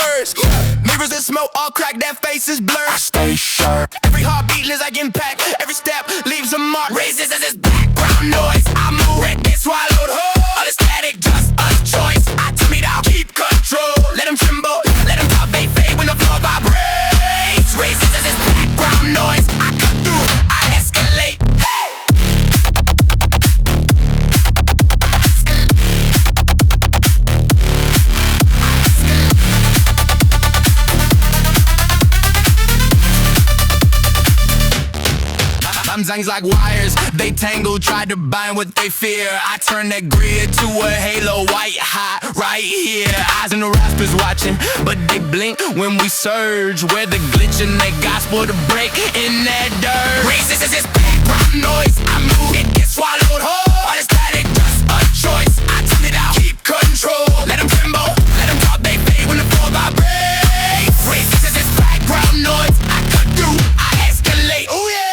words. Mirrors that smoke, all cracked, that face is blurred. I stay sharp. Every heartbeat is like impact. Every step leaves a mark. Raises as this background noise. I move, red get swallowed whole. All the static, just a choice. I turn me down, keep control. Let them tremble, let them talk, they fade when the floor vibrates. Raises as this background noise. I cut through, I escalate. Hey! Sometimes like wires, they tangle, try to bind what they fear. I turn that grid to a halo, white hot right here. Eyes and the rappers watching, but they blink when we surge. Where the glitch in that gospel to break in that dirt. Racist is this background noise. I move, it gets swallowed whole. All this static, just a choice. I turn it out, keep control. Let them tremble, let them talk, they fade when the floor vibrates. Racist is this background noise. I cut through, I escalate. Oh yeah.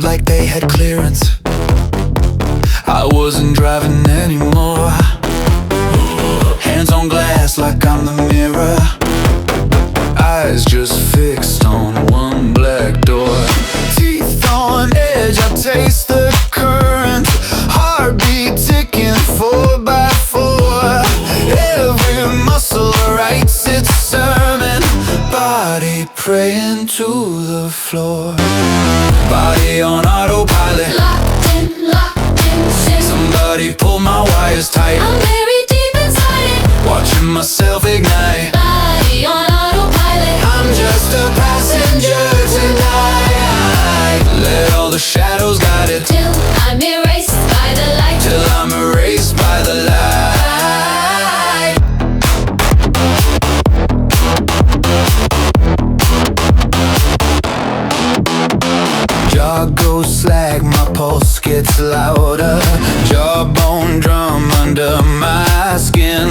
Like they had clearance. I wasn't driving anymore. Hands on glass like I'm the mirror. Eyes just fixed on one black door. Teeth on edge, I taste the current. Heartbeat ticking 4x4. Every muscle writes its sermon. Body praying to the floor. Body on autopilot. Locked in, sick. Somebody pull my wires tight. I'm buried deep inside it. Watching myself ignite. Body on autopilot. I'm just a passenger tonight. Let all the shadows guide it. Till I'm erased by the light. Till I'm erased by the light. Jaw goes slack, my pulse gets louder. Jawbone drum under my skin.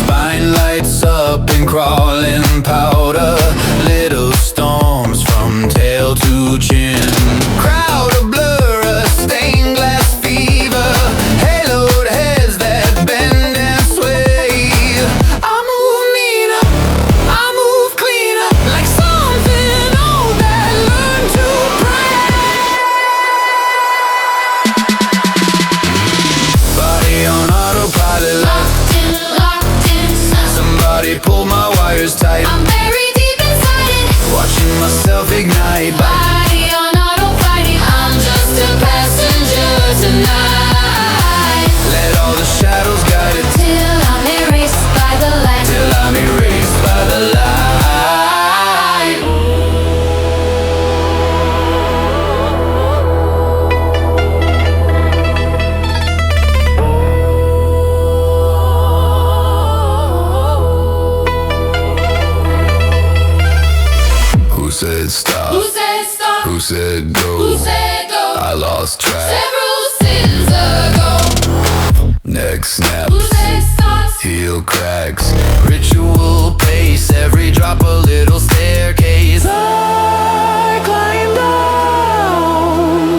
Spine lights up in crawling powder. Little storms from tail to chin. Crowd a blur, a stained glass fever. Haloed heads that bend and sway. I move meaner, I move cleaner. Like something old that learned to pray. Body on autopilot. Locked in, Somebody pull my wires tight. I'm buried deep inside it. Watching myself ignite. Body on autopilot. I'm just a passenger tonight. Let all the shadows guide it. Till I'm erased by the light. Till I'm erased by the light. Who said stop? Who said stop? Who said go? Who said go? I lost track. Several sins ago. Neck snaps. Who said stop? Heel cracks. Ritual pace. Every drop a little staircase. I climb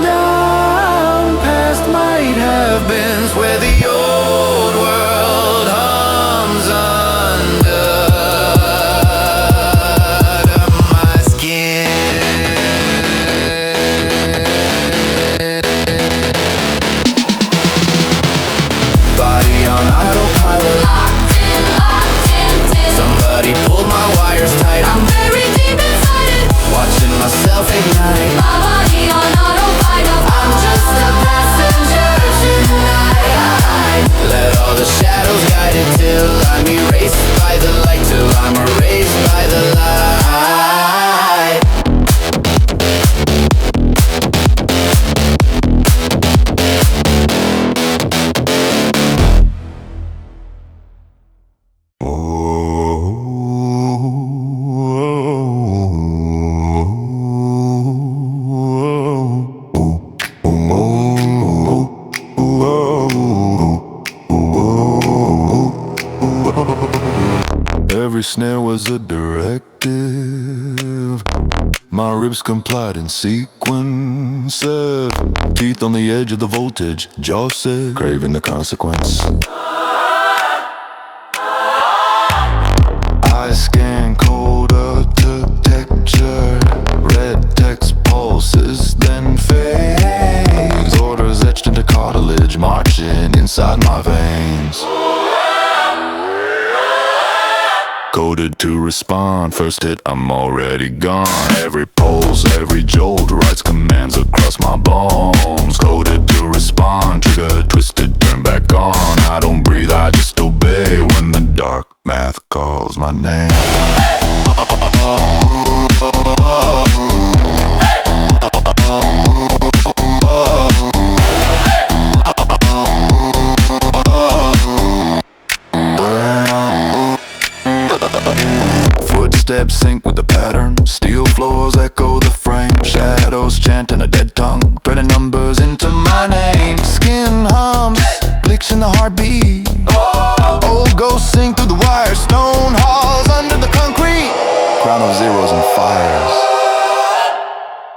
down past might have beens where the old world hums under my skin. Every snare was a directive. My ribs complied in sequence. Teeth on the edge of the voltage. Jaw said, craving the consequence. Eyes scan cold architecture. Red text pulses, then fades. Orders etched into cartilage, marching inside my veins. Coded to respond, first hit, I'm already gone. Every pulse, every jolt writes commands across my bones. Coded to respond, trigger twisted, turn back on. I don't breathe, I just obey when the dark math calls my name. Footsteps sync with the pattern. Steel floors echo the frame. Shadows chant in a dead tongue, turning numbers into my name. Skin hums, clicks in the heartbeat. Old ghosts sing through the wires. Stone halls under the concrete. Crown of zeros and fires.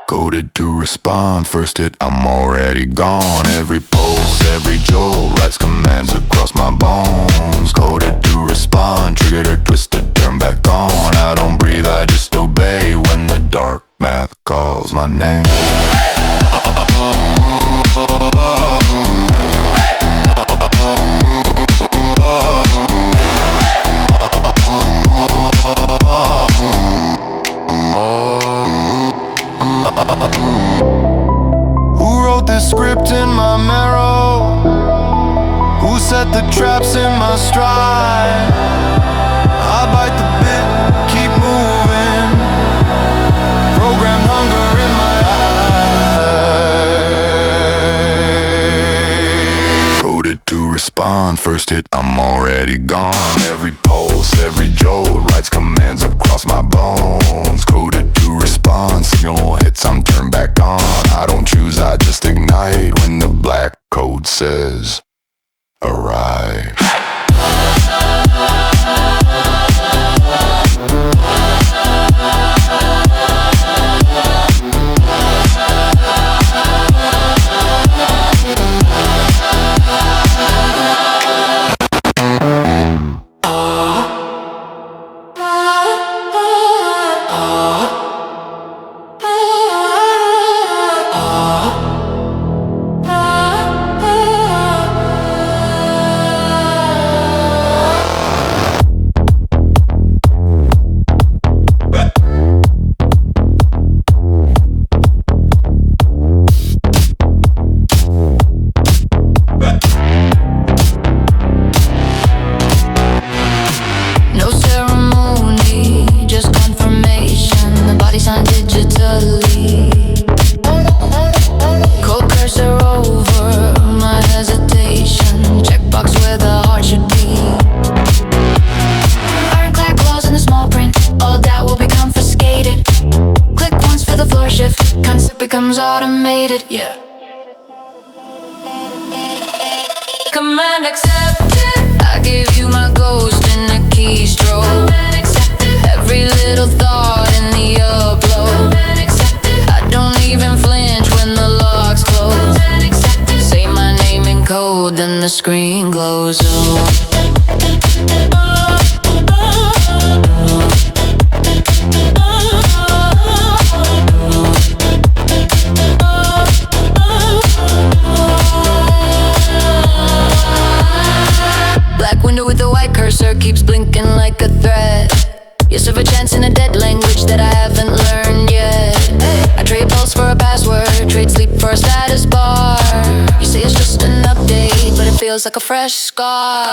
Coded to respond, first hit, I'm already gone. Every pulse, every jolt writes commands across my bones. Coded to respond, triggered or twisted, turn back on. I don't breathe, I just obey when the dark math calls my name. Who wrote this script in my marrow? Who set the traps in my stride? I bite the bit, keep moving. Programmed hunger in my eyes. Coded to respond, first hit, I'm already gone. Every pulse, every jolt writes commands across my bones. Coded to respond, signal hits, I'm turned back on. I don't choose, I just ignite when the black code says arrive. Becomes automated, yeah. Command accepted. I give you my ghost in the keystroke. Command accepted. Every little thought in the upload. Command accepted. I don't even flinch when the locks close. Command accepted. Say my name in code, then the screen glows up. With a white cursor keeps blinking like a threat. You serve a chance in a dead language that I haven't learned yet. I trade pulse for a password, trade sleep for a status bar. You say it's just an update, but it feels like a fresh scar.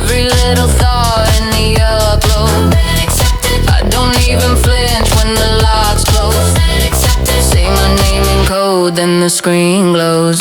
Every little thought in the upload. I don't even flinch when the locks close. Say my name in code, then the screen glows.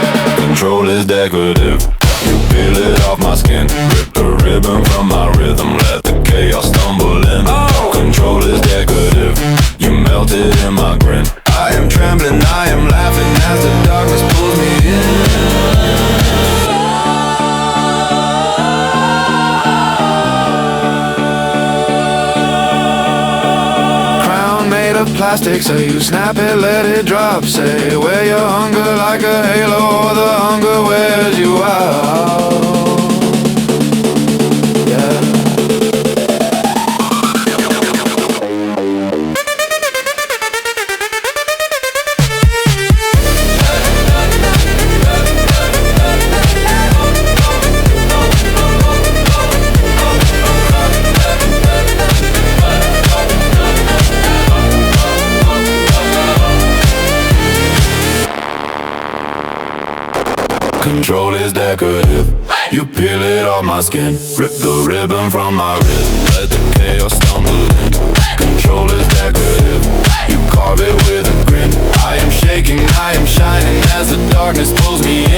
Control is decorative. You peel it off my skin, rip the ribbon from my rhythm, let the chaos stumble in. Control is decorative. You melted in my grin. I am trembling, I am laughing as the darkness pulls me in. Made of plastic, so you snap it, let it drop. Say, wear your hunger like a halo, or the hunger wears you out. Yeah. Control is decorative. You peel it off my skin, rip the ribbon from my wrist, let the chaos stumble in. Control is decorative. You carve it with a grin. I am shaking, I am shining as the darkness pulls me in.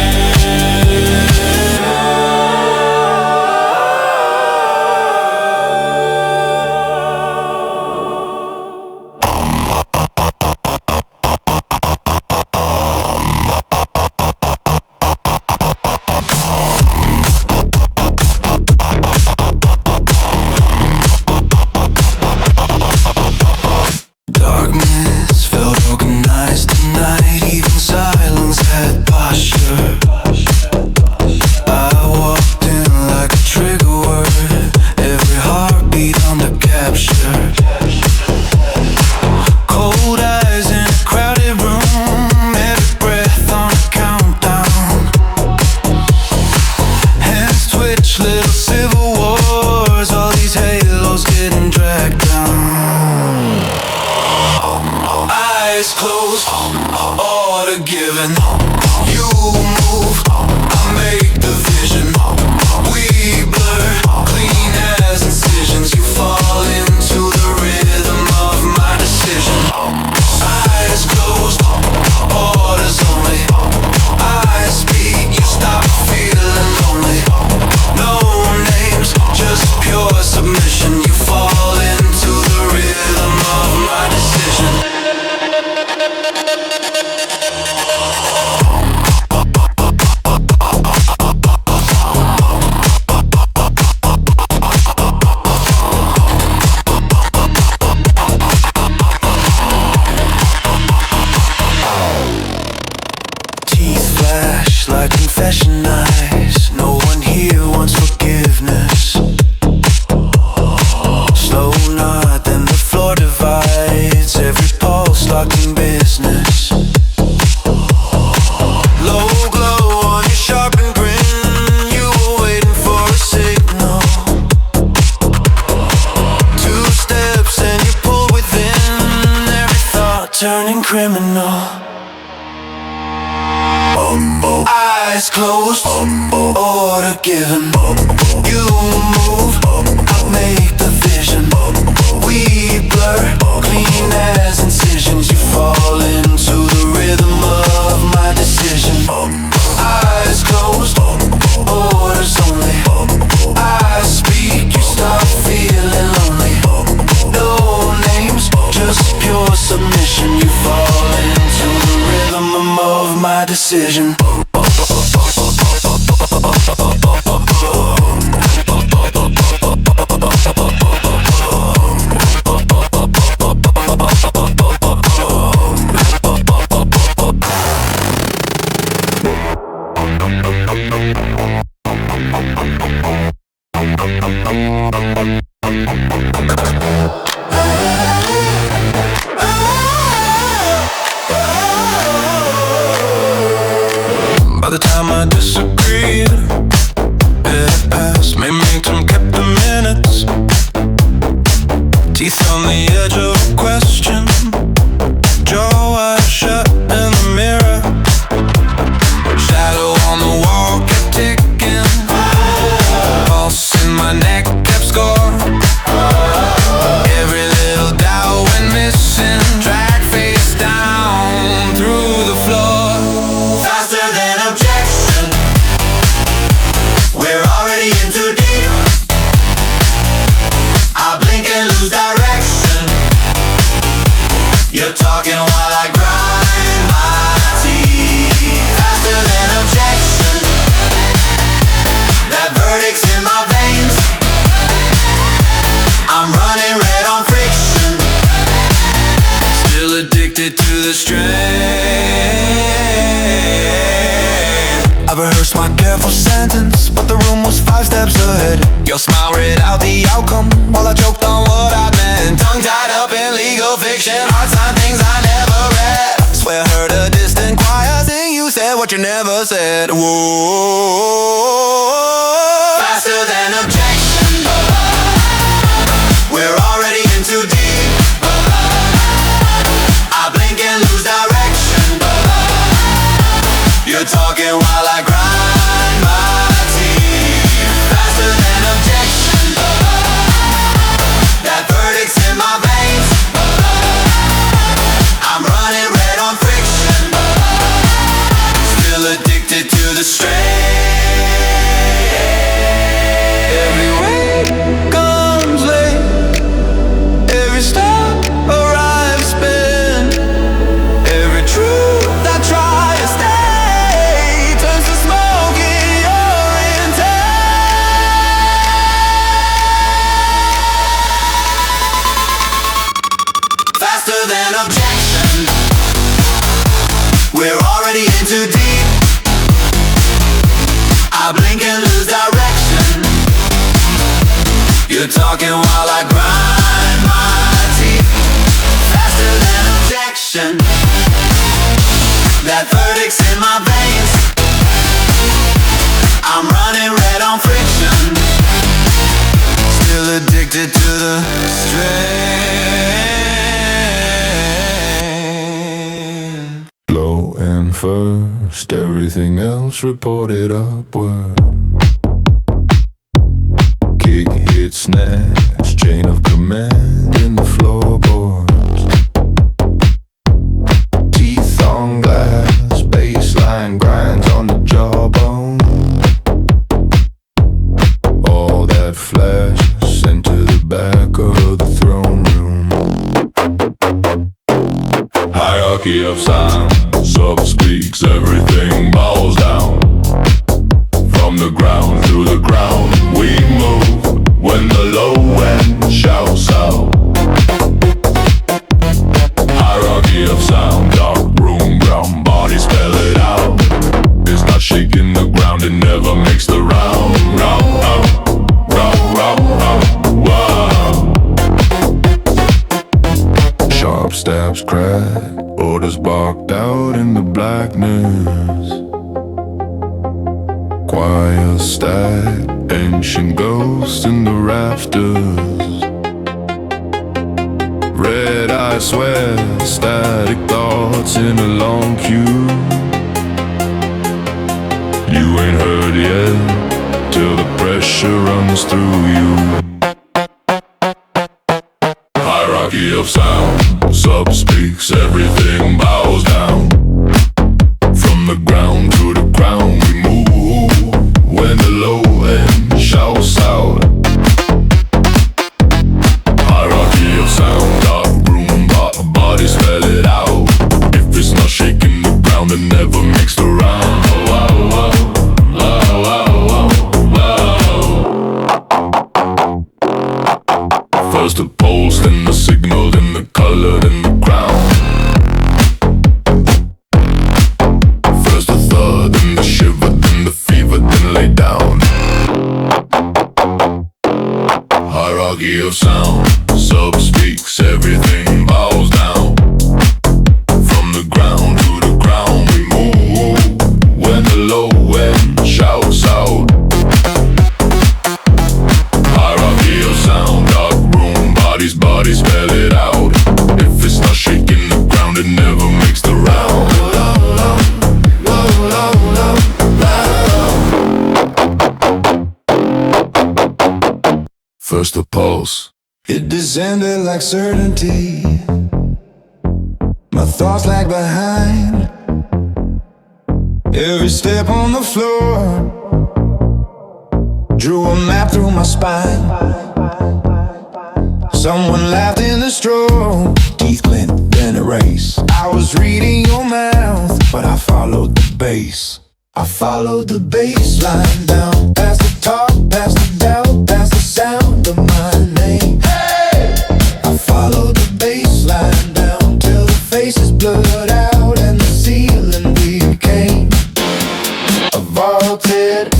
Decision. By the time I disagreed, it passed. Made me some kept the minutes. Teeth on the edge of a question. Jaw wide shut in the mirror. Shadow on the wall kept ticking. Pulse in my neck kept score. Every little doubt went missing. Drag face down through the floor. Faster than objection. I rehearsed my careful sentence, but the room was 5 steps ahead. Your smile read out the outcome while I choked on what I meant. Tongue tied up in legal fiction, hard sign things I never read. Swear I heard a distant choir sing, you said what you never said. Whoa, faster than objection. We're already in too deep. I blink and lose direction. You're talking while I grind my teeth. Faster than objection. That verdict's in my veins. I'm running red on friction. Still addicted to the strain. Every wake comes late. Every stop arrives spent. Every truth I try to stay turns to smoke in your intent. Faster than objection. We're already in too deep. I blink and lose direction. You're talking while I grind my teeth. Faster than objection. That verdict's in my veins. I'm running red on friction. Still addicted to the strain. Low and first, everything else reported upward. Kick, hit, snatch, chain of command in the floorboards. Teeth on glass, bassline grinds on the jawbone. All that flash sent to the back of the throne room. Hierarchy of sound, sub speaks, everything bows down. From the ground to the ground, we move when the low end shouts out. Hierarchy of sound, dark room, brown body, spell it out. It's not shaking the ground, it never makes the round. Round, round, round, round, round, wow. Sharp stabs crack, orders barked out in the blackness. Choir stack, ancient ghosts in the rafters. Red eye sweat, static thoughts in a long queue. You ain't heard yet, till the pressure runs through you. Hierarchy of sound, sub speaks, everything bows down. From the ground to the ground we move when the low end shouts out. Hierarchy of sound, dark room, body, spell it out. If it's not shaking the ground, it never makes the round. Oh, oh, oh, oh, oh, oh. First the pulse, then the signal, then the color, then the ground. First the thud, then the shiver, then the fever, then lay down. Hierarchy of sound, sub speaks, everything bows down. From the ground to the ground we move when the low end shouts out. Hierarchy of sound, dark room, bodies, spell it out. If it's not shaking the ground, it never makes the round. First the pulse, it descended like certainty. My thoughts lag behind. Every step on the floor drew a map through my spine. Someone laughed in the strobe, teeth glint, then erase. I was reading your mouth, but I followed the bass. I followed the bass line down, past the talk, past the doubt, past the sound of my name. Hey! I followed the bass line down till the faces blurred out and the ceiling became a vaulted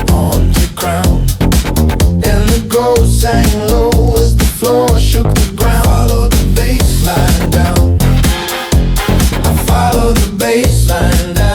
haunted crown, and the ghost sang low as the floor shook the ground. Follow the bassline down, I follow the bassline down.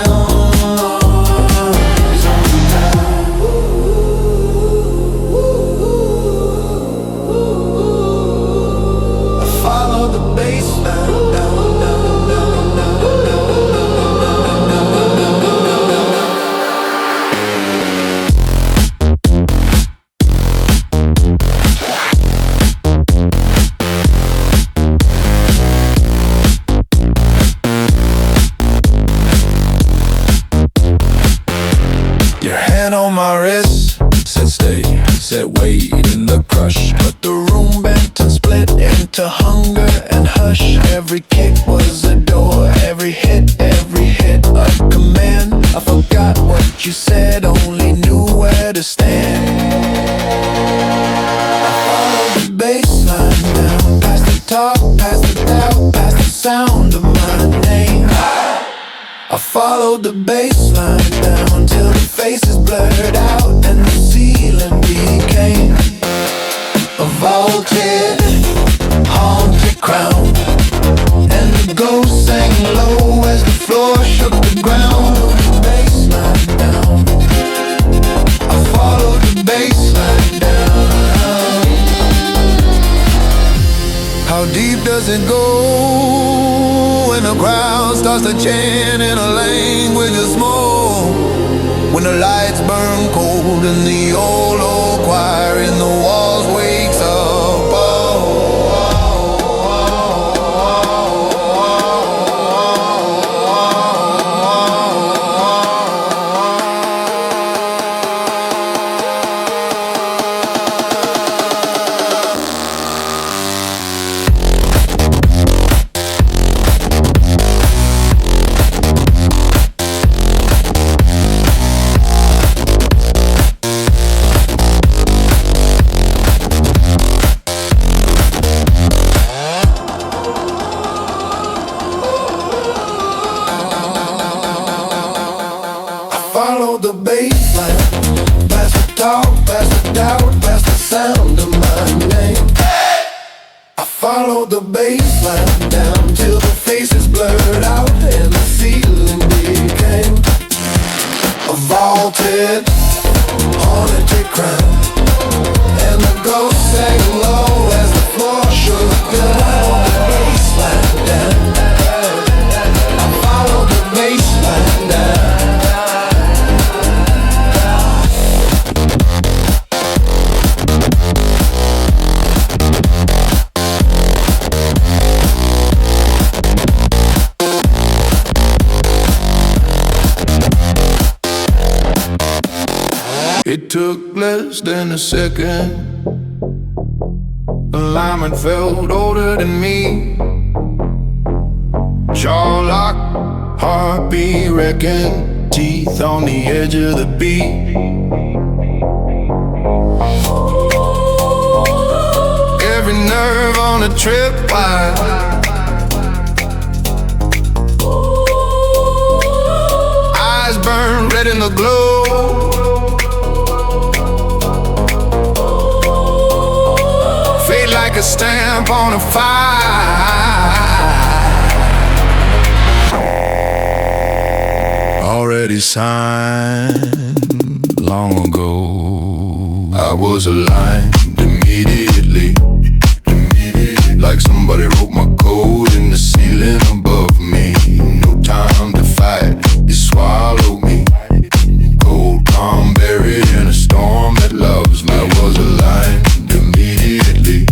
On my wrist, said stay, said wait in the crush. But the room bent and split into hunger and hush. Every kick was a door, every hit a command. I forgot what you said, only knew where to stand. I followed the bassline down, past the talk, past the doubt, past the sound of my name. I followed the bassline down till the faces blurred out and the ceiling became a vaulted, haunted crown, and the ghost sang low as the floor shook the ground. The bassline down, I followed the bassline down. How deep does it go when the crowd starts to chant in a language of smoke? When the lights burn cold and the old choir in the walls wakes up. Follow the bassline, past the talk, past the doubt, past the sound of my name. I follow the bassline down till the faces blurred out and the ceiling became a vaulted, haunted crown, and the ghost sang low as the floor shook down. The bassline down, I follow the bassline down. It took less than a second. Alignment felt older than me. Jaw locked, heartbeat wrecking, teeth on the edge of the beat. Every nerve on a tripwire. Eyes burn red in the glow. Like a stamp on a fire, already signed long ago. I was aligned immediately, like somebody wrote my code in the ceiling above me. No time to fight, it swallowed me. Cold, calm, buried in a storm that loves me. I was aligned immediately,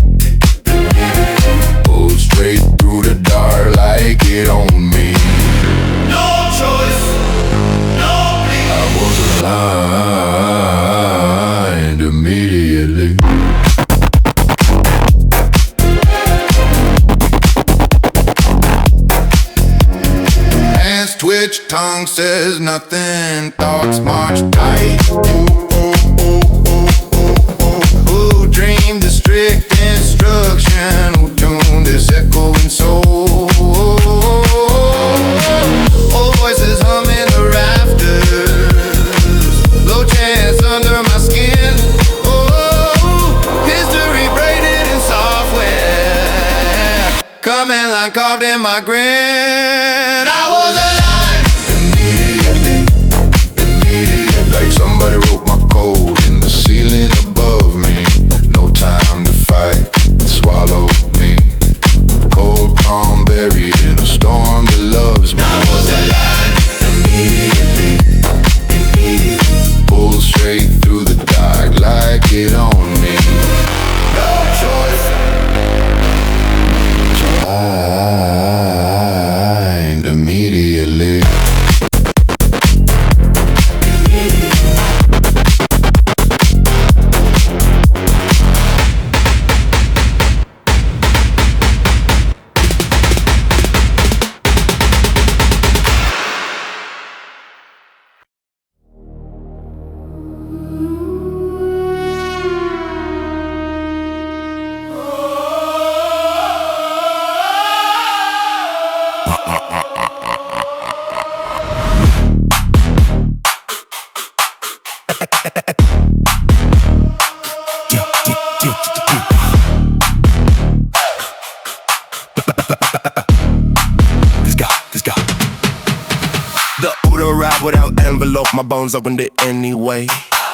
straight through the dark like it owned me. No choice, no peace. I was aligned immediately. Hands twitch, tongue says nothing, thoughts march tight. Who dreamed the strict instruction? Who tuned this echoing soul? Old voices humming the rafters. line carved in my grin. I was alive immediately, immediately. Like somebody wrote my code in the ceiling above me. No time to fight, swallow me. Cold palm buried in a storm that loves me. I was alive immediately, immediately. Pulled straight through the dark like it owned me. No choice. Blind immediately. Without envelope, my bones opened it anyway.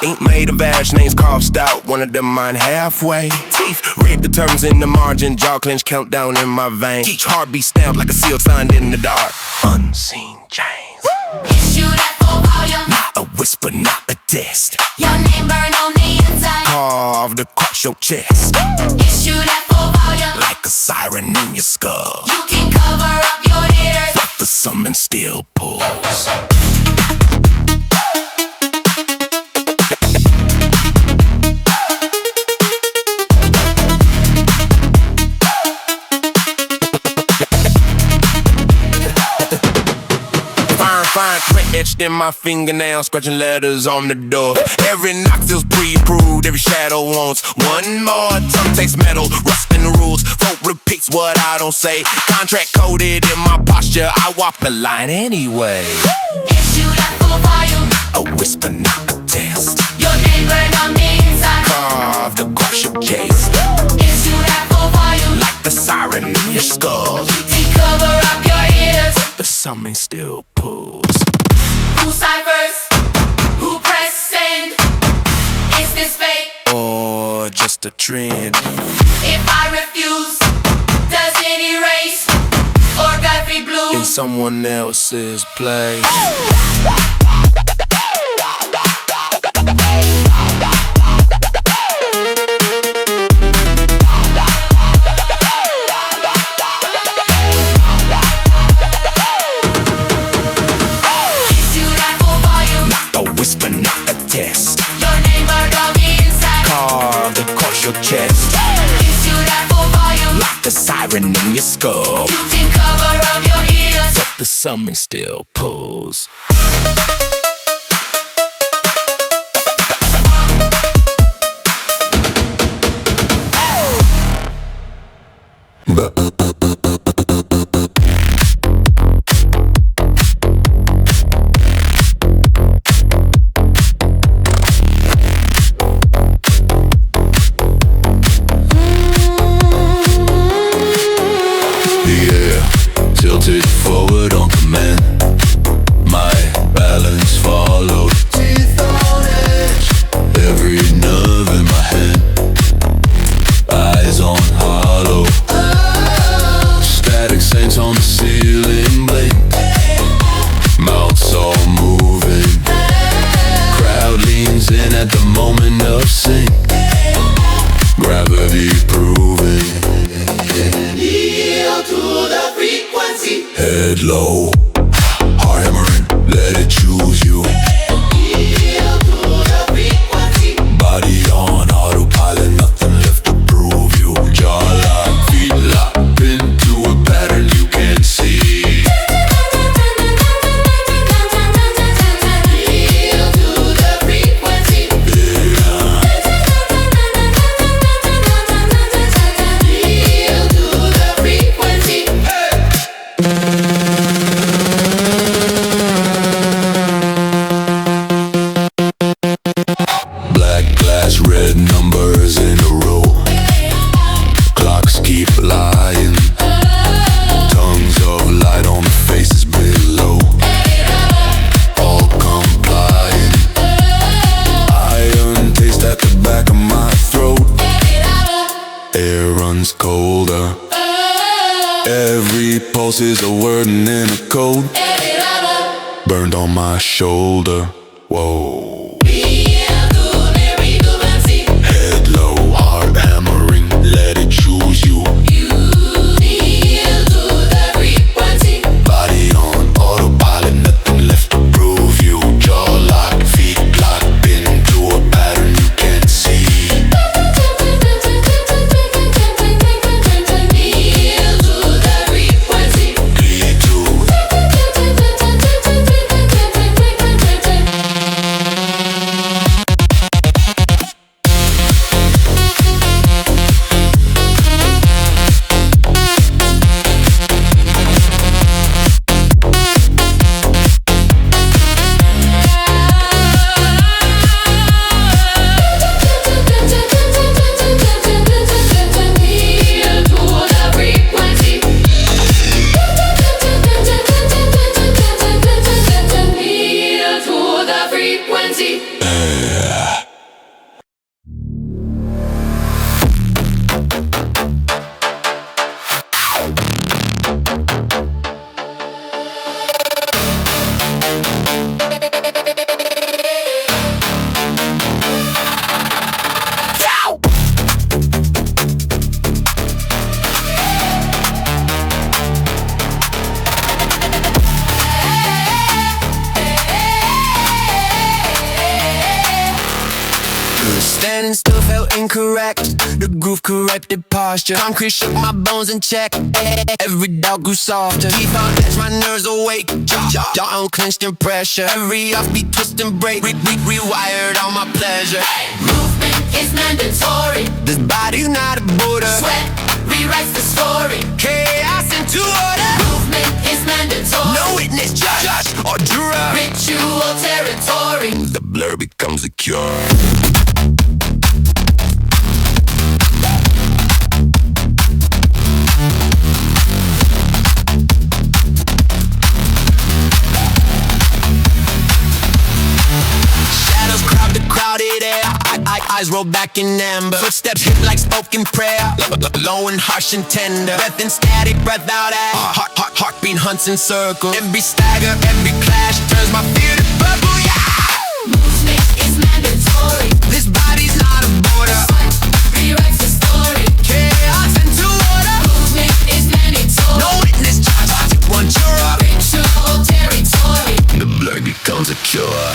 Ain't made of ash, names carved out, one of them mine halfway. Teeth, read the terms in the margin, jaw clench, countdown in my vein. Each heartbeat stamped like a seal signed in the dark. Unseen chains. Issue that full volume. Not a whisper, not a test. Your name burn on the inside. Carved across your chest. Issue that full volume. Like a siren in your skull. You can cover up your ears, But the summon still pulls. Fine print etched in my fingernails, scratching letters on the door. Every knock feels pre-approved, every shadow wants one more. Tongue tastes metal, rust in the rules. Folk repeats what I don't say. Contract coded in my posture, I walk the line anyway. issue that full volume. A whisper, not a test. Your name burn on the inside. Carved across your chest. Issue that full volume. Like the siren in your skull. You can cover up your ears. The summon still pulls. Who ciphers? Who press send? Is this fake? Or just a trend. If I refuse, does it erase? Or Godfrey In Blues? someone else's place. Issue that full volume. A whisper, not a test. Your name burned on the inside. Carved across your chest. Issue that full volume. Like the siren in your skull. You can cover up your ears. But the summon still pulls. Tilted forward on command. My balance followed. Teeth on edge. Every nerve in my head. Eyes on hollow. Static saints on the ceiling blink. Mouths all moving. Crowd leans in at the moment of sync. Gravity proving. Yield to the frequency. Head low, heart hammering, let it choose you. Yield to the frequency. Body on autopilot, nothing left to prove you. Jaw locked, feet locked into a pattern you can't see. Yield to the frequency. Yield to the frequency. runs colder. Every pulse is a word and then a code burned on my shoulder. Whoa. Head low, heart hammering, let it choose you. Body on autopilot, nothing left to prove you. Jaw locked, feet locked, been to a pattern you can't see. Standing still felt incorrect. The groove corrected posture. Concrete shook my bones in check. Every doubt grew softer. Teeth on edge, my nerves awake. Jaw unclenched in pressure. Every offbeat twist and break. Rewired all my pleasure. Movement is mandatory. This body's not a border. Sweat rewrites the story. Chaos into order. Movement is mandatory. No witness, judge or juror. Ritual territory. The blur becomes a cure. Shadows crowd the crowded air. Eyes roll back in amber. Footsteps hit like spoken prayer. Low and harsh and tender. Breath in static, breath out air. Heartbeat hunts in circles. Every stagger, every clash turns my fear to purple, yeah. Movement is mandatory. This body's not a border. Sweat rewrites the story. Chaos into order. Movement is mandatory. No witness, judge, one juror. Ritual territory. The blur becomes a cure.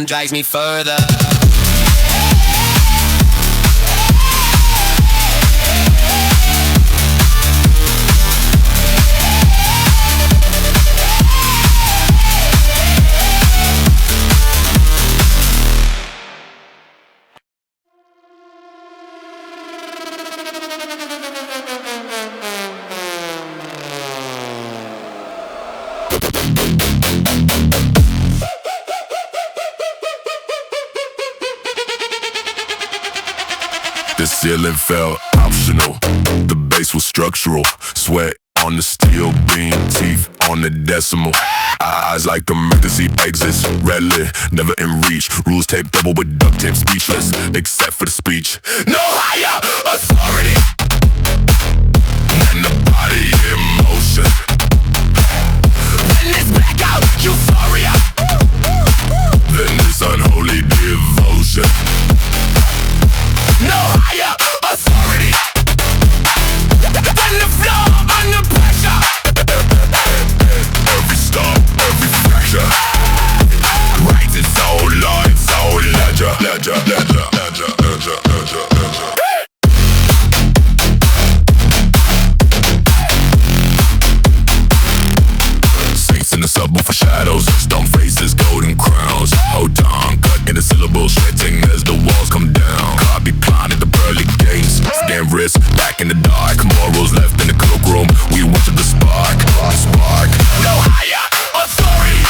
Drives me further. The ceiling felt optional. The bass was structural. Sweat on the steel beam, teeth on the decimal. Eyes like emergency exits. Red lit, never in reach. Rules taped double with duct tape, speechless, except for the speech. No higher authority than the body in motion. When it's blackout euphoria, then this unholy devotion. No higher authority than the floor under pressure. Every star focus, back in the dark. Morals left in the cloakroom. We wanted the spark, spark. No higher authority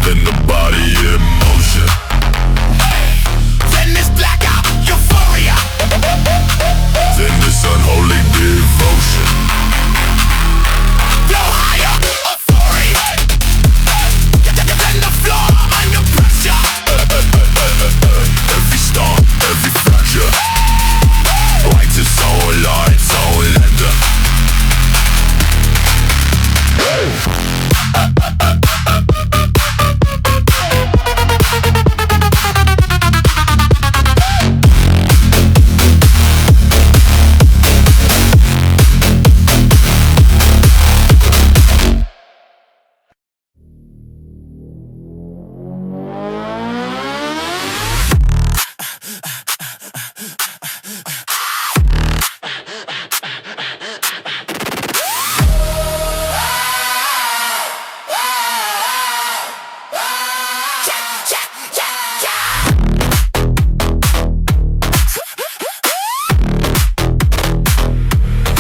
than the body in motion. Then this blackout euphoria, Then this unholy devotion. no higher authority than the floor under pressure. Every storm, every fracture, lights its own law, its own lender.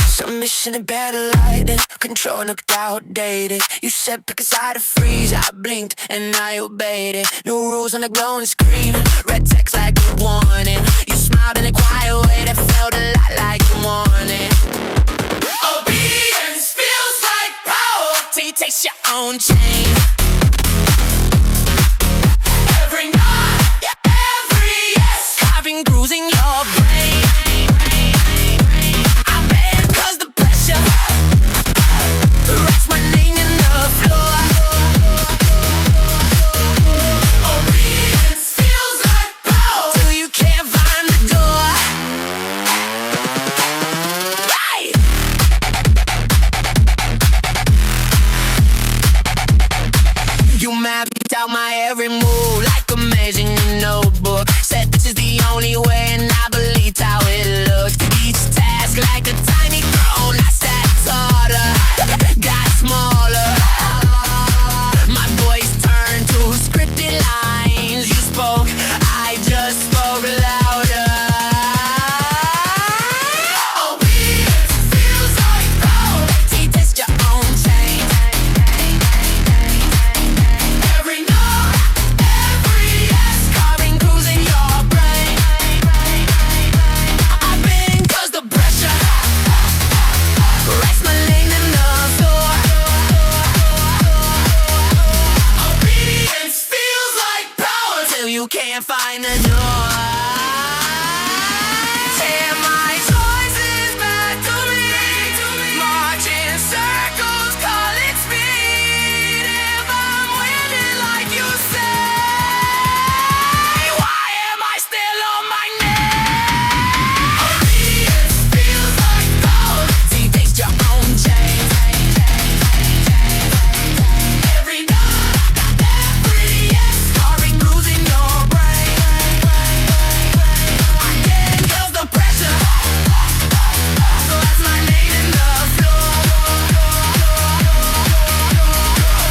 Submission and better lighting, control looked outdated. You said pick a side to freeze, I blinked and I obeyed it. New rules on the glowing screen, red text like a warning. You smiled in a quiet way that felt a lot like you wanted. Obedience feels like power till you taste your own chain. Every nod, every yes, carving grooves in your brain. Writes my name in the floor. Obedience feels like power till you can't find the door. Right. You mapped out my every move like a amazing notebook. Said this is the only way and I believed how it looked. Each task like a tiny throne, I sat taller, got smaller. My voice turned to scripted lines. You spoke, I just spoke louder. Obedience feels like power. Test your own chain. Every no, every yes, carving grooves in your brain. I've been 'cause the pressure writes my name in the floor. Obedience feels like power till you can't find the door. Tear my choices back to me. March in circles, call it speed. If I'm winning like you say, why am I still on my knees? Obedience feels like gold. See, taste your own change. Every no, every yes, carving grooves in your brain. I can't feel the pressure. So that's my name in the floor.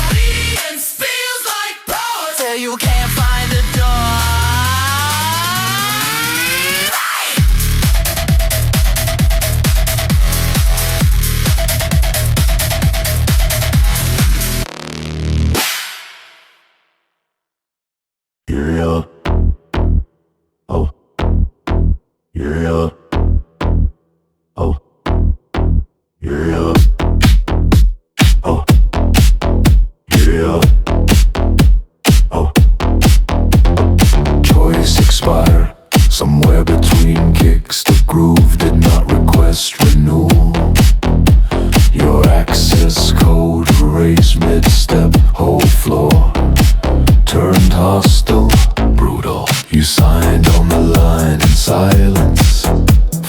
Obedience feels like power till you can't find the door. Yeah. Oh. Yeah. Oh. Yeah. Oh. Yeah. Oh. Choice expired. Somewhere between kicks, the groove did not request renewal. Your access code erased mid-step, whole floor turned hostile, brutal. You signed on the line in silence,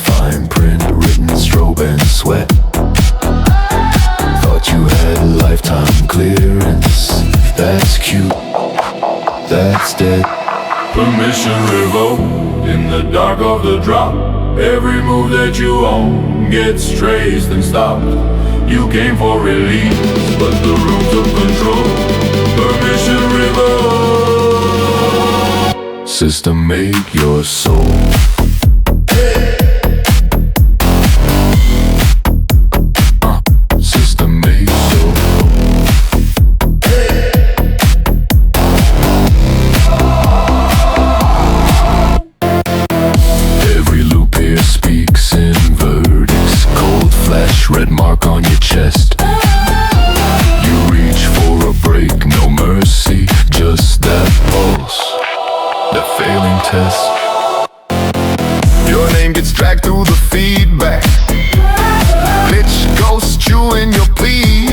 fine print written strobe and sweat. Thought you had lifetime clearance. That's cute, that's dead. Permission revoked in the dark of the drop. Every move that you own gets traced and stopped. You came for release, but the room took control. Permission revoked. System, make your soul. back through the feedback. Bitch, ghost you in your plea.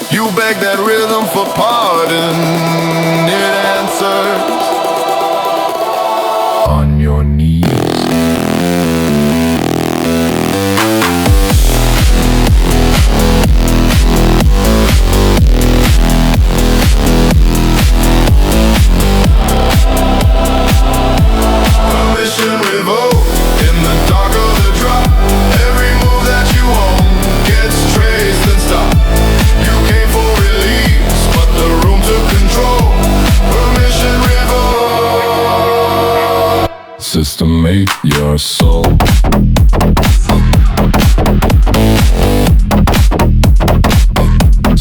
You beg that rhythm for pardon. It answers on your knees. Permission revoked in the dark of the drop. Every move that you own gets traced and stopped. You came for release, but the room took control. Permission revoked. System made your soul.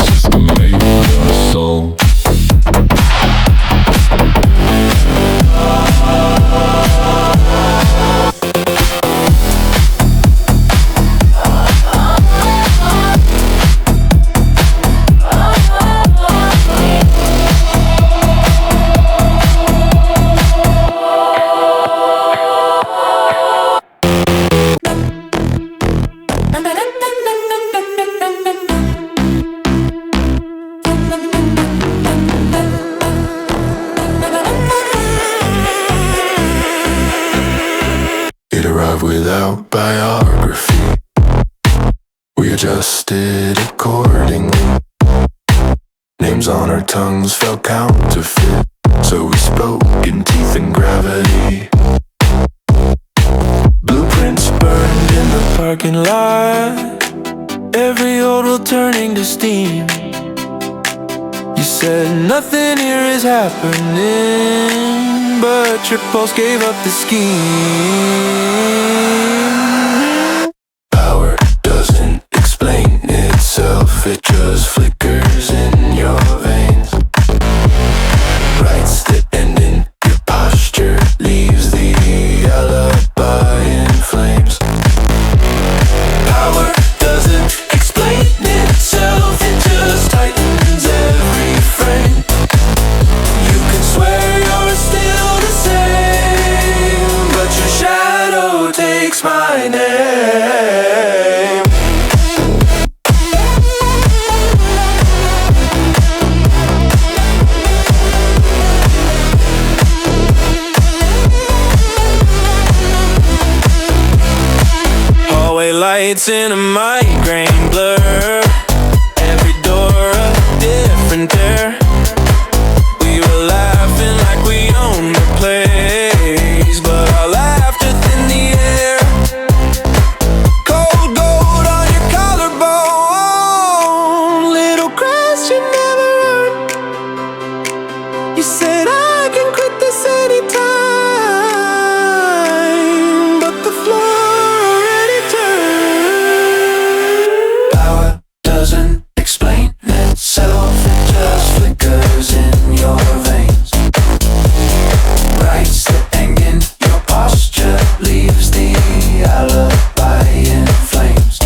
System made your soul. It arrived without biography. We adjusted accordingly. Names on our tongues felt counterfeit, so we spoke in teeth and gravity. Blueprints burned in the parking lot. Every old will turning to steam. You said nothing here is happening, but your pulse gave up the scheme. Power doesn't explain itself, it just flickers in your veins. Rights that end in your posture leaves the alibi in flames. Power doesn't explain itself, it just tightens every frame. You can swear you're still the same, but your shadow takes my name. Hallway lights in a migraine blur. Every door a different dare. We were laughing like we owned the place, but our laughter thin the air. Cold gold on your collarbone, little crash you never earned. You said I can quit this anytime, but the floor already turned. Power doesn't explain itself, it just flickers in your veins. Rights that hang in your posture leaves the alibi in flames.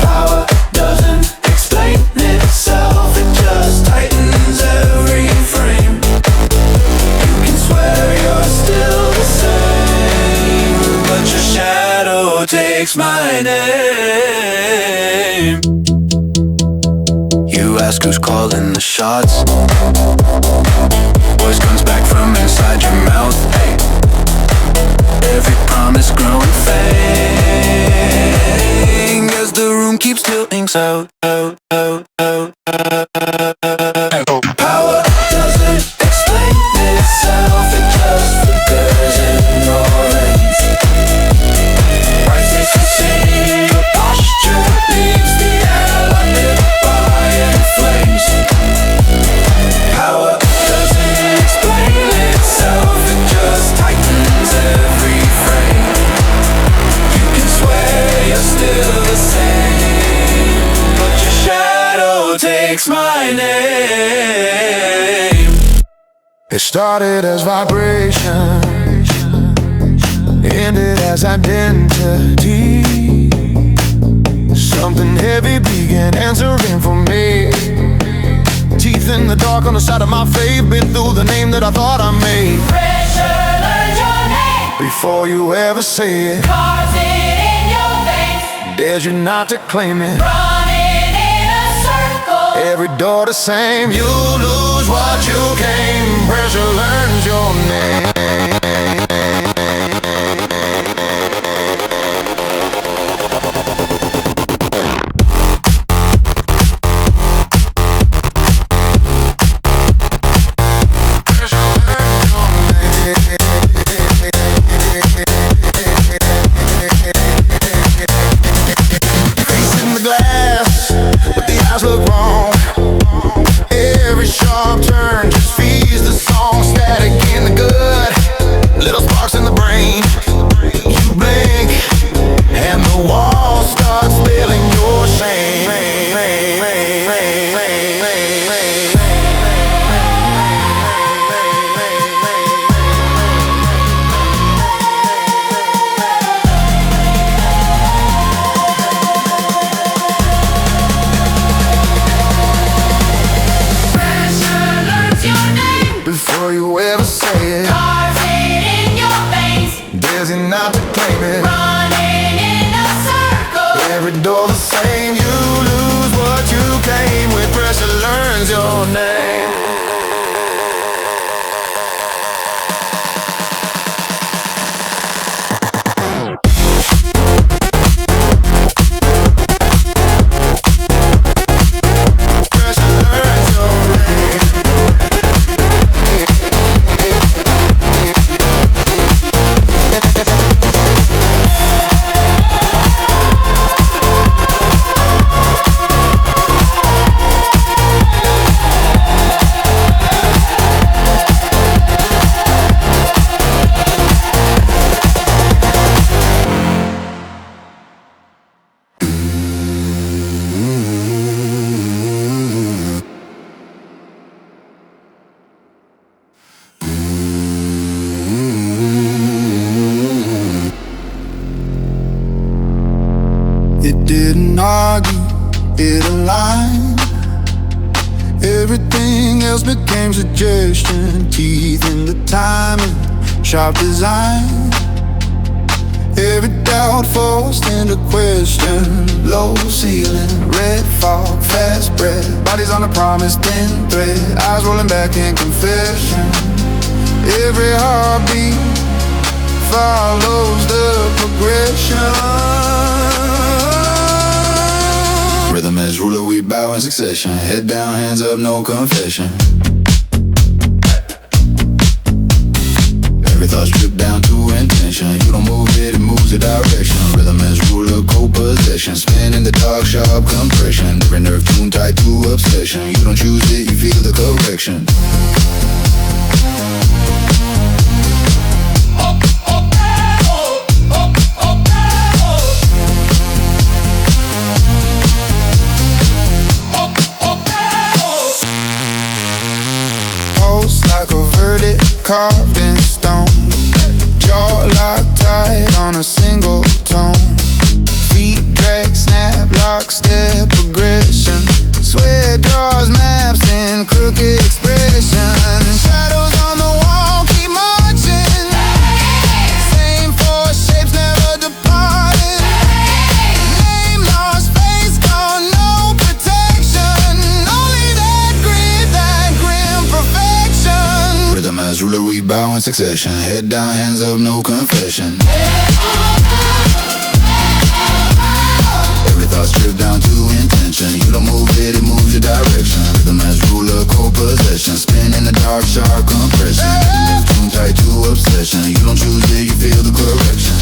Power doesn't explain itself, it just tightens every frame. You can swear you're still the same, but your shadow takes my name. You ask who's calling the shots. Voice comes back from inside your mouth. Hey, every promise growing faint as the room keeps tilting out. Power doesn't explain itself, it just flickers in your veins. Price is the same, your posture leaves the alibi in flames. Power doesn't explain itself, it just tightens every frame. You can swear you're still the same, but your shadow takes my name. It started as vibration, ended as identity. Something heavy began answering for me. Teeth in the dark on the side of my face, been through the name that I thought I made. Pressure, learn your name. before you ever say it. Cars in your face, Dares you not to claim it. running in a circle. Every door the same. You lose what you came. Pressure learns your name. Facing the glass, but the eyes look wrong. Every sharp turn just feeds the song. Static in the gut, little sparks in the brain. You blink, and the wall starts spilling your shame. Pressure learns your name. Before you ever say it, Cars in your face, dares you not to claim it. running in a circle. Every door the same. You lose what you came with. Pressure learns your name. Pressure learns your name. It didn't argue, it aligned. Everything else became suggestion. Teeth in the timing, sharp design. Every doubt forced into question. Low ceiling, red fog, fast breath. Bodies on a promise, thin thread. Eyes rolling back in confession. Every heartbeat follows the progression. Rhythm as ruler, we bow in succession. Head down, hands up, no confession. Every thought stripped down to intention. You don't move it, it moves the direction. Rhythm as ruler, co-possession. Spin in the dark, sharp compression. Every nerve tuned tight to obsession. You don't choose it, you feel the correction. Pulse like a verdict, carved in stone. Jaw locked tight on a single tone. Feet drag, snap, lockstep progression. Sweat draws maps in crooked expression. Shadows on the wall keep marching. Same four shapes never departing. Name lost, face gone, no protection. Only that grit, that grim perfection. Rhythm as ruler, we bow in succession. Head down, hands up, no confession. Every thought stripped down to intention. You don't move it, it moves your direction. Rhythm as ruler, co-possession. Spin in the dark, sharp compression. Move tune tight to obsession. You don't choose it, you feel the correction.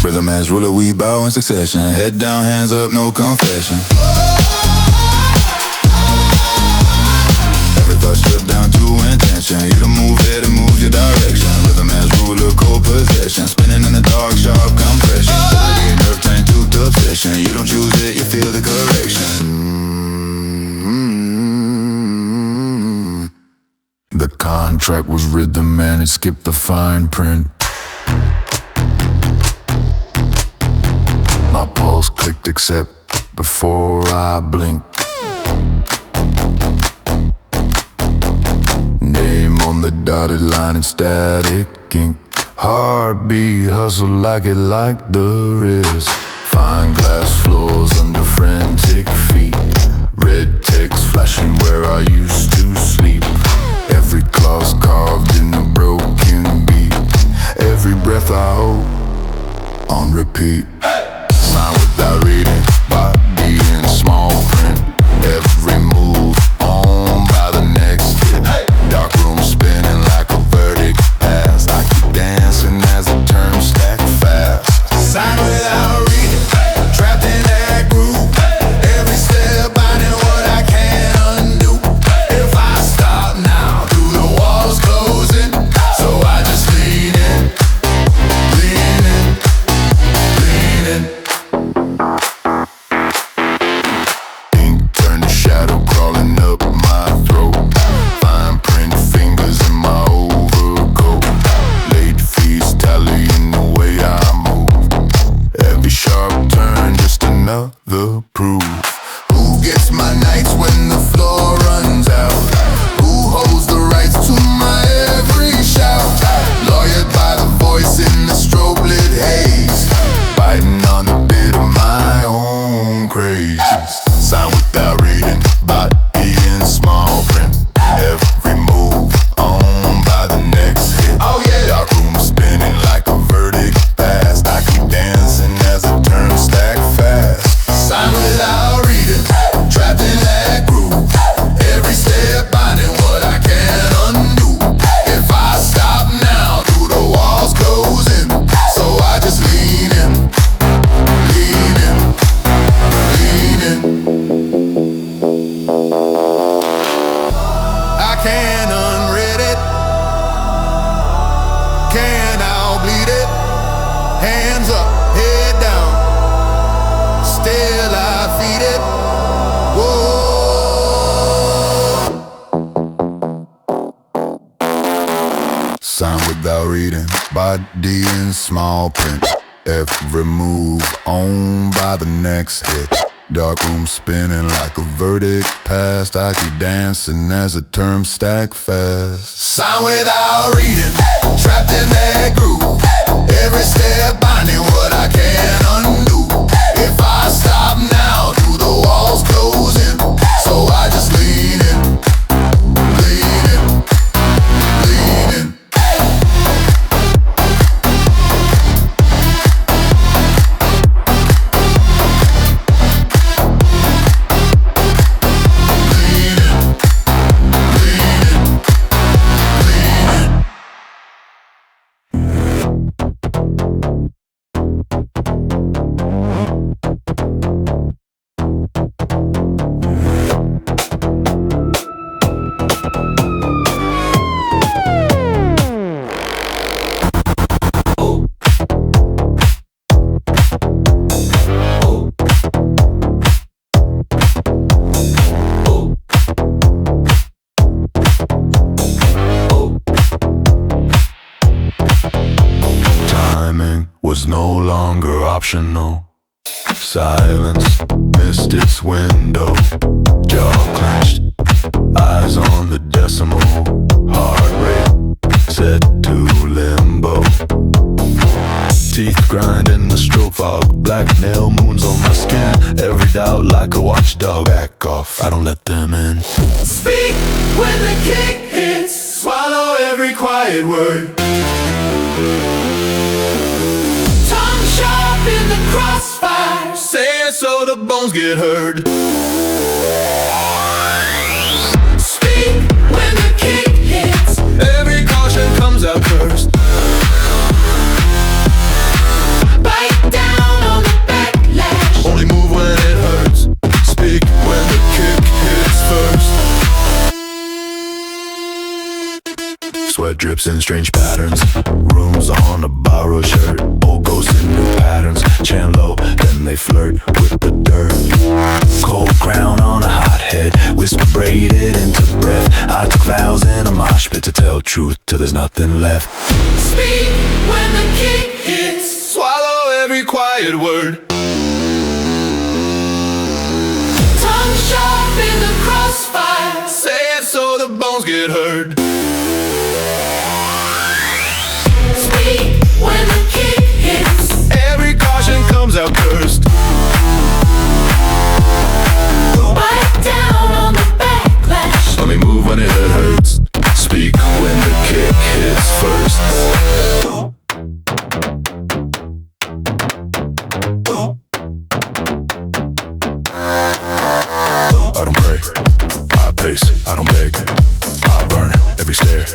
Rhythm as ruler, we bow in succession. Head down, hands up, no confession. Every thought stripped down to intention. You don't move it, it moves your direction. Rhythm as ruler, co-possession. Spinning in the dark, sharp compression. Every nerve turn to obsession. You don't choose it, you feel the correction. The contract was rhythm and it skipped the fine print. My pulse clicked accept before I blinked. Name on the dotted line in static ink. Heartbeat hustle like it like the wrist. Fine glass floors under frantic feet. Red text flashing where I used to sleep. Every clause carved in a broken beat. Every breath I hold on repeat. Sign without reading, body in small print. Every move on by the next hit. Dark room spinning like a verdict pass. I keep dancing as the terms stack fast. Sign without reading, trapped in that groove. Every step I know what I can't undo. If I stop now, do the walls closing? So I just lean in, lean in, lean in. Ink turned to shadow crawling up my throat. Fine print fingers in my overcoat. Late fees tallying the way I move. Every sharp turn just another proof. Who gets my nights when the floor runs out? Who holds the rights to my every shout? Lawyered by the voice in the strobe lit haze. Biting on the bit of my own craze. Sign without reading, body in small print. Every move on by the next hit. Oh yeah. Dark room spinning like a verdict pass. I keep dancing as the terms stack fast. Sign without reading, trapped in that groove. Every step finding what I can't undo. If I stop now, do the walls close in? So I just lean in, lean in, lean in. I can't unread it, can't outbleed it. Hands up, head down, still I feed it. Whoa. Sign without reading, body in small print. Every move on by the next hit. Dark room spinning like a verdict passed. I keep dancing as the terms stack fast. Sign without reading, trapped in that groove. Every step finding what I can't undo. If I stop now, do the walls close in? So I just lean in, lean in, lean in. Was no longer optional. Silence missed its window. Jaw clenched, eyes on the decimal. Heart rate set to limbo. Teeth grind in the strobe fog. Black nail moons on my skin. Every doubt like a watchdog. Back off, I don't let them in. Speak when the kick hits. Swallow every quiet word. Sharp in the crossfire. Say it so the bones get heard. Speak when the kick hits. Every caution comes out first. Bite drips in strange patterns. Rooms on a borrowed shirt, old ghosts in new patterns. Chant low, then they flirt with the dirt. Cold crown on a hot head, whisper braided into breath. I took vows in a mosh pit to tell truth till there's nothing left. Speak when the kick hits. Swallow every quiet word. Tongue sharp in the crossfire. Say it so the bones get heard. Speak when the kick hits. Every caution comes out cursed. Bite down on the backlash. Let me move when it hurts. Speak when the kick hits first. I don't pray, I pace, I don't beg. I burn every stare,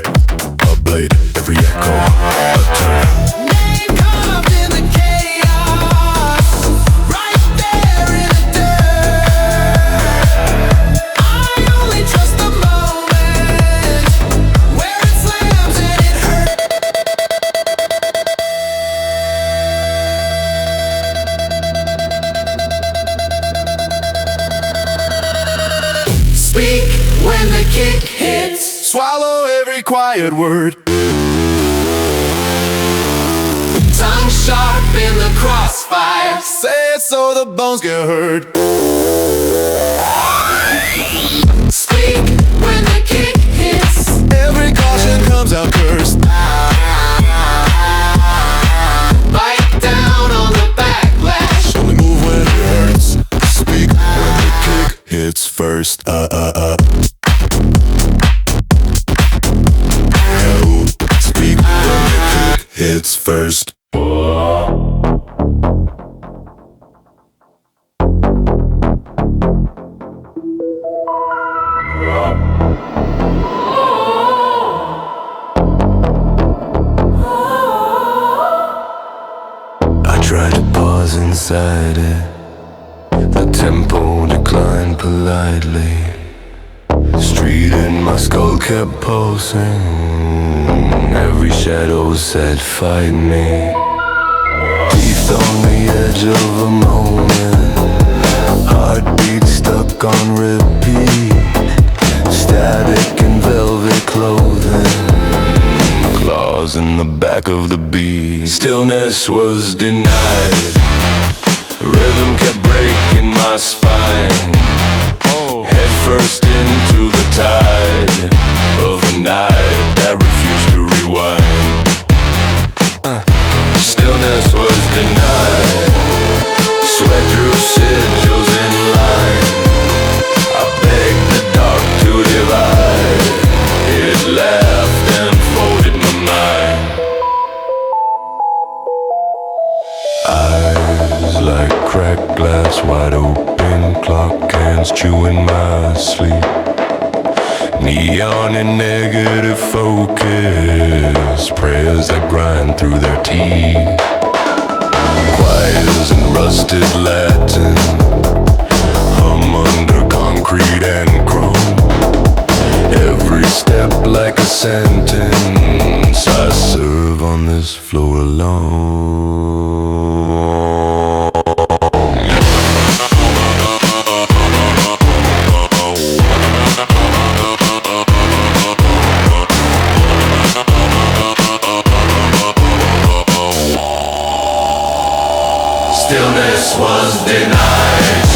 a blade, every echo, a turn. Name carved in the chaos, right there in the dirt. I only trust the moment, where it slams and it hurts. Speak when the kick hits. Swallow every quiet word. Tongue sharp in the crossfire. Say it so the bones get heard. Speak when the kick hits. Every caution comes out cursed. Bite down on the backlash. Only move when it hurts. Speak when the kick hits first. Speak when the kick hits first. I tried to pause inside it. The tempo declined politely. The street in my skull kept pulsing. Every shadow said fight me. Teeth on the edge of a moment. Heartbeat stuck on repeat. Static and velvet clothing. Claws in the back of the beat. Stillness was denied. Rhythm kept breaking my spine. Head first into the tide of a night that refused to rewind. Stillness was denied. Sweat drew sigils in line. I begged the dark to divide. It laughed and folded my mind. Eyes like cracked glass, wide open, clock hands chewing my sleep. Neon and negative focus, prayers that grind through their teeth. Choirs and rusted Latin, hum under concrete and chrome. Every step like a sentence, I serve on this floor alone. Stillness was denied.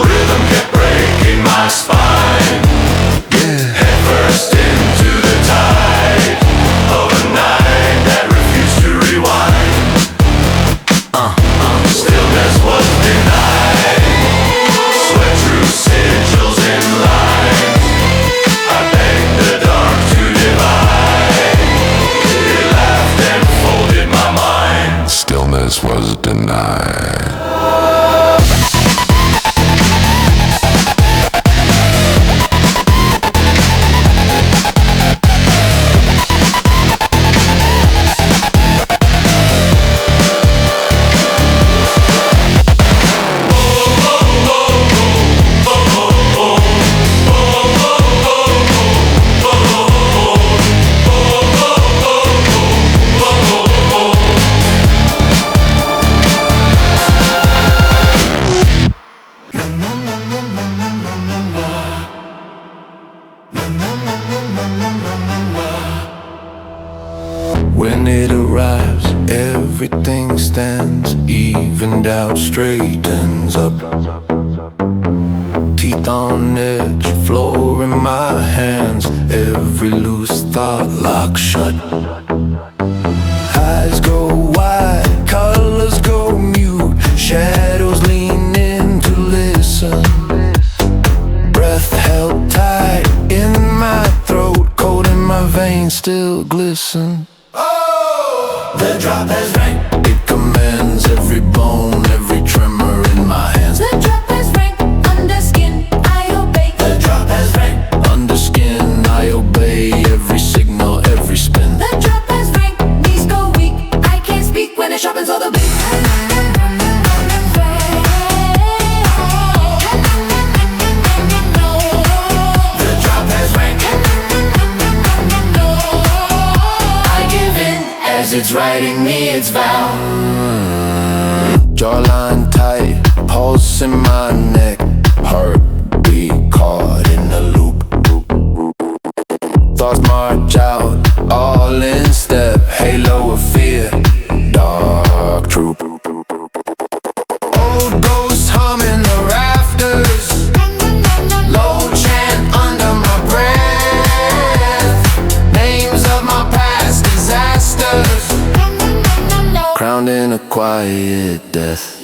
Rhythm kept breaking my spine. Head first into the tide of a night that refused to rewind. Stillness was denied. Sweat drew sigils in line. I begged the dark to divide. It laughed and folded my mind. Stillness was denied. everything stands evened out, straightens up. Teeth on edge, floor in my hands, every loose thought locked shut. Eyes go wide, colors go mute, shadows lean in to listen. Breath held tight in my throat, cold in my veins still glisten. Oh! The drop has rang. It commands every bone, every tremor in my hands. The drop has rang. Under skin, I obey. The drop has rang. Under skin, I obey every signal, every spin. The drop has rang. Knees go weak. I can't speak when it sharpens all the beat. The drop has rang. I give in as it's writing me its vow. Jawline tight, pulse in my neck, heartbeat caught in a loop. Thoughts march out, all in step, halo of fear, dark troop. Old ghosts humming the rafters, low chant under my breath, names of my past disasters, crowned in a quiet death.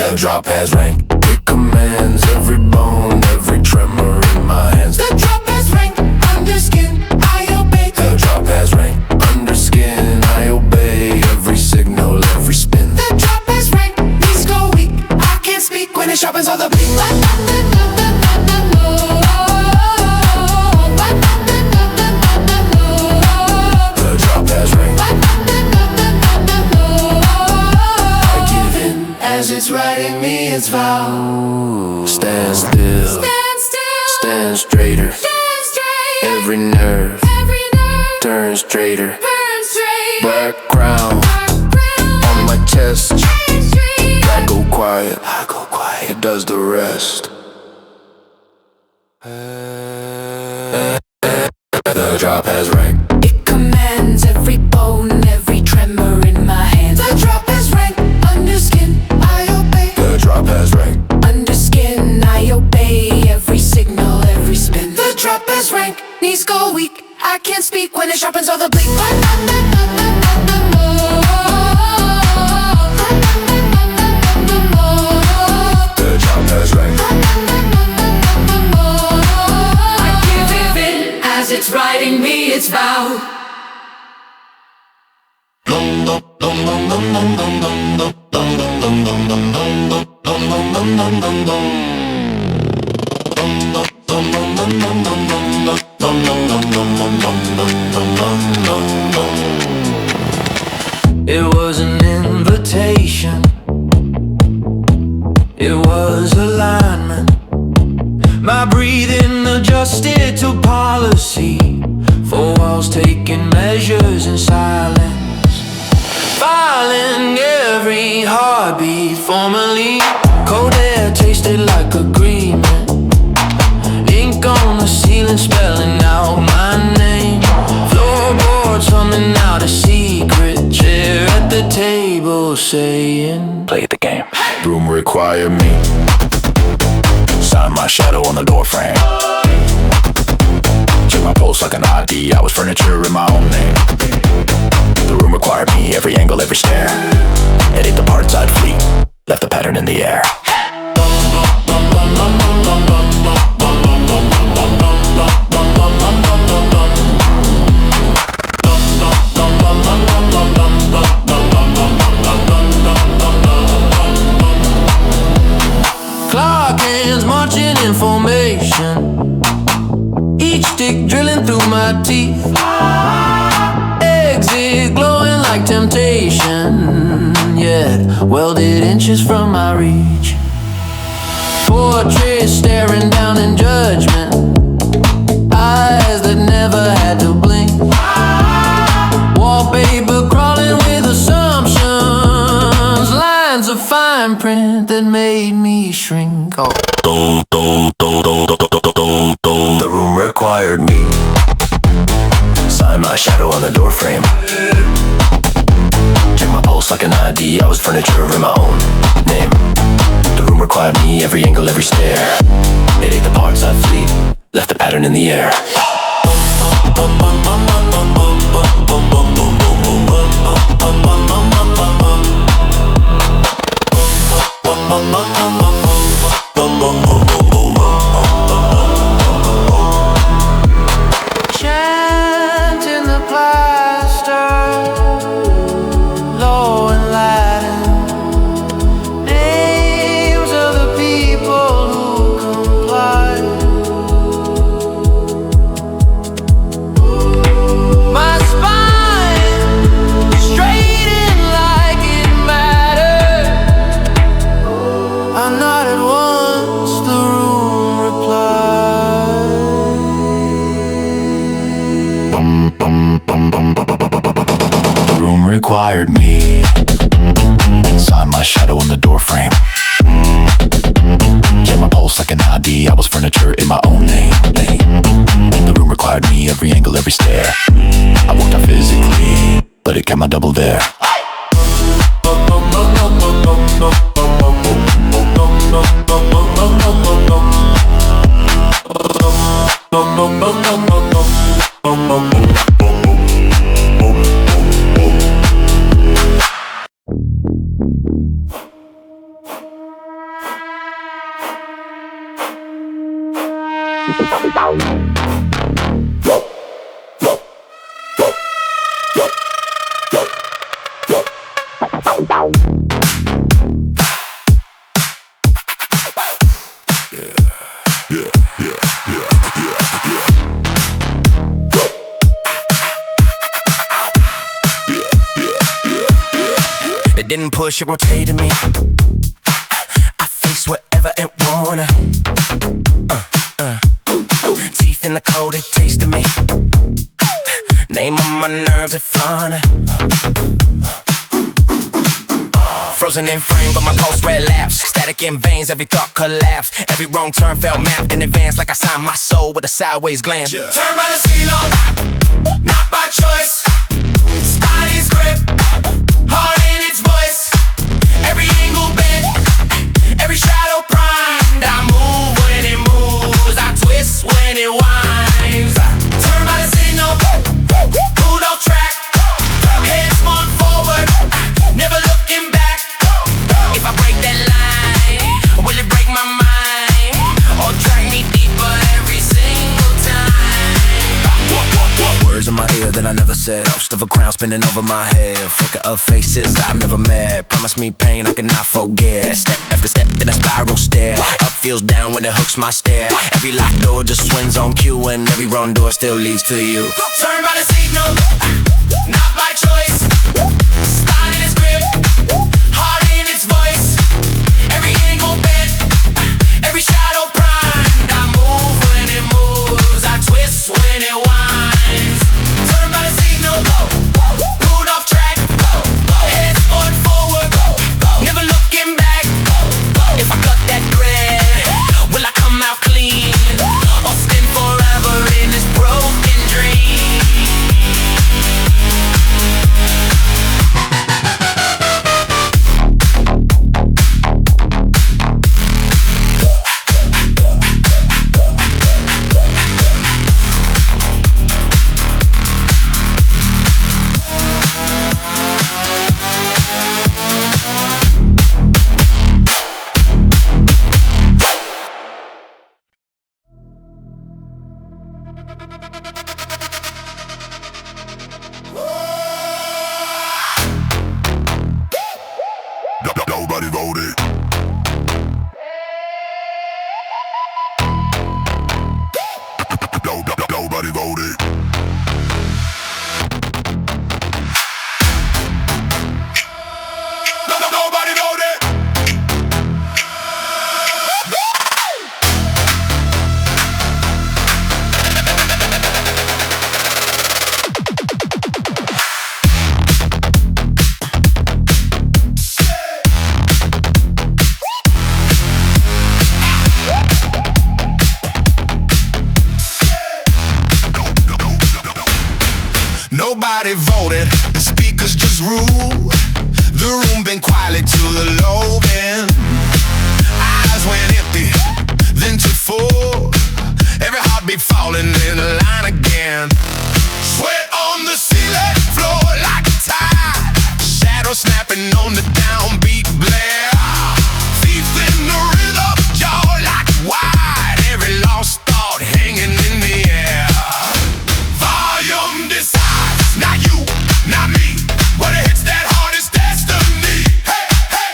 The drop has rang. It commands every bone, every tremor in my hands. The drop has rang. Under skin, I obey. The drop has rang. Under skin, I obey every signal, every spin. The drop has rang. Knees go weak. I can't speak when it sharpens all the beat. The drop has rang. I give in as it's writing me its vow. Stand still, Stand still. stand straighter. Stand straight. Every nerve Every nerve turn straighter. burn straight. Black crown Dark brown. on my chest. Shade straight. I go quiet, I go quiet. It does the rest. The drop has rang. It commands every bone, every tremor in my hands. The drop has rang. Under skin, I obey. The drop has rang. Under skin, I obey every signal, every spin. The drop has rang. Knees go weak. I can't speak when it sharpens all the bleak. The drop has rang. I give in as it's writing me its vow. It was an invitation. It was alignment. My breathing adjusted to policy. Four walls taking measures in silence. Filing every heartbeat formally. Cold air tasted like agreement. Ink on the ceiling spelling out my name. Floorboards humming out a secret. Chair at the table saying, play the game. Room require me. Sign my shadow on the door frame. Check my pulse like an ID. I was furniture in my own name. The room required me. Every angle, every stare. Edit the parts I'd fleet. Left the pattern in the air. Clock hands marching in formation. Each stick drilling through my teeth. Exit glowing like temptation. Yet welded inches from my reach. Portrait staring down in judgment. Eyes that never had to blink. Wallpaper crawling with assumptions. Lines of fine print that made me shrink. Oh. The room required me. shadow on the doorframe. Check my pulse like an ID. I was furniture in my own name. The room required me, every angle, every stare. It ate the parts I fleet, left a pattern in the air. Chanting the plaster, low and Latin, names of the people who comply. My spine straightened like it mattered. I nodded once, the room replied. The room required me. Inside my shadow on the doorframe. Check my pulse like an ID. I was furniture in my own name. The room required me, every angle, every stare. I walked out physically, but it kept my double there. It didn't push, it rotated me. I face whatever it wanna. Teeth in the cold, it tasted me. Name on my nerves, it fun. Frozen in frame, but my pulse relapsed. Static in veins, every thought collapsed. Every wrong turn felt mapped in advance, like I signed my soul with a sideways glance. Turn by the silo, not by choice. Body's grip, heart in its voice. Every angle bent, every shadow primed. I move when it moves, I twist when it winds. Turn by the signal, pulled off track. Head spun forward, never looking back. If I break that line, will it break my mind? Or drag me deeper every single time? Words in my ear that I never said. Ghost of a crown spinning over my head. Flicker of faces I've never met. Promise me pain I cannot forget. Step after step, then a spiral stare. Up feels down when it hooks my stare. Every locked door just swings on cue, and every wrong door still leads to you. Turn by the signal, not by choice. Spine in its grip, heart in its voice. Every angle bent, every shadow primed. I move when it moves, I twist when it winds. Turn by the signal, pulled off track. Head spun forward, never looking back. If I cut that thread, will I come out clean? Or spin forever in this broken dream? Nobody voted, the speakers just rule. The room been quietly to the low end. Eyes went empty, then to full. Every heartbeat falling in line again. Sweat on the ceiling, floor like a tide. Shadow snapping on the downbeat blare. Thief in the rhythm, jaw like wide. Every lost thought hanging in the air. Volume decides, not you, not me. What it hits that hard is destiny. Hey, hey.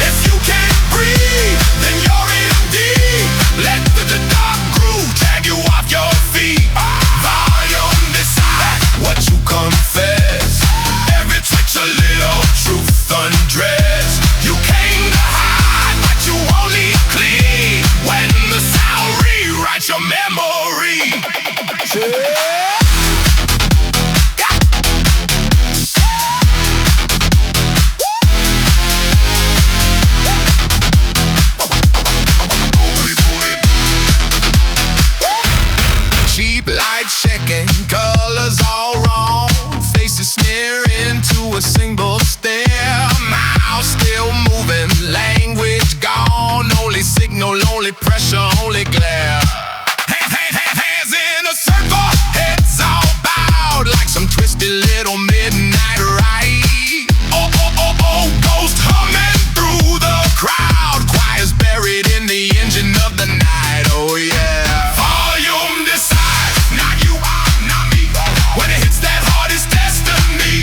If you can't breathe, then you're in deep. Let the dark groove drag you off your feet. Volume decides what you confess. Every twitch a little truth undressed. You came to hide, but you only clean when the sound rewrites your memory. Cheap light checking, colors all wrong. Faces sneer into a single stare. Mouth still moving, language gone. Only signal, only pressure, only glare. Hands in a circle, heads all bowed like some twisted little midnight ride. Oh, ghost humming through the crowd. Choirs buried in the engine of the night, oh yeah. Volume decides, not you, not me. When it hits that hard, it's destiny.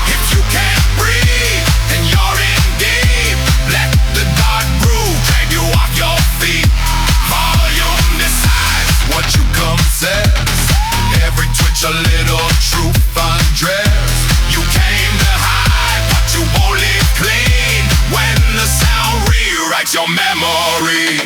If you can't breathe, then you're in deep. Let the dark groove drag you off your feet. Volume decides what you confess. Every twitch a little truth undressed. You came to hide, but you only clean when the sound rewrites your memory.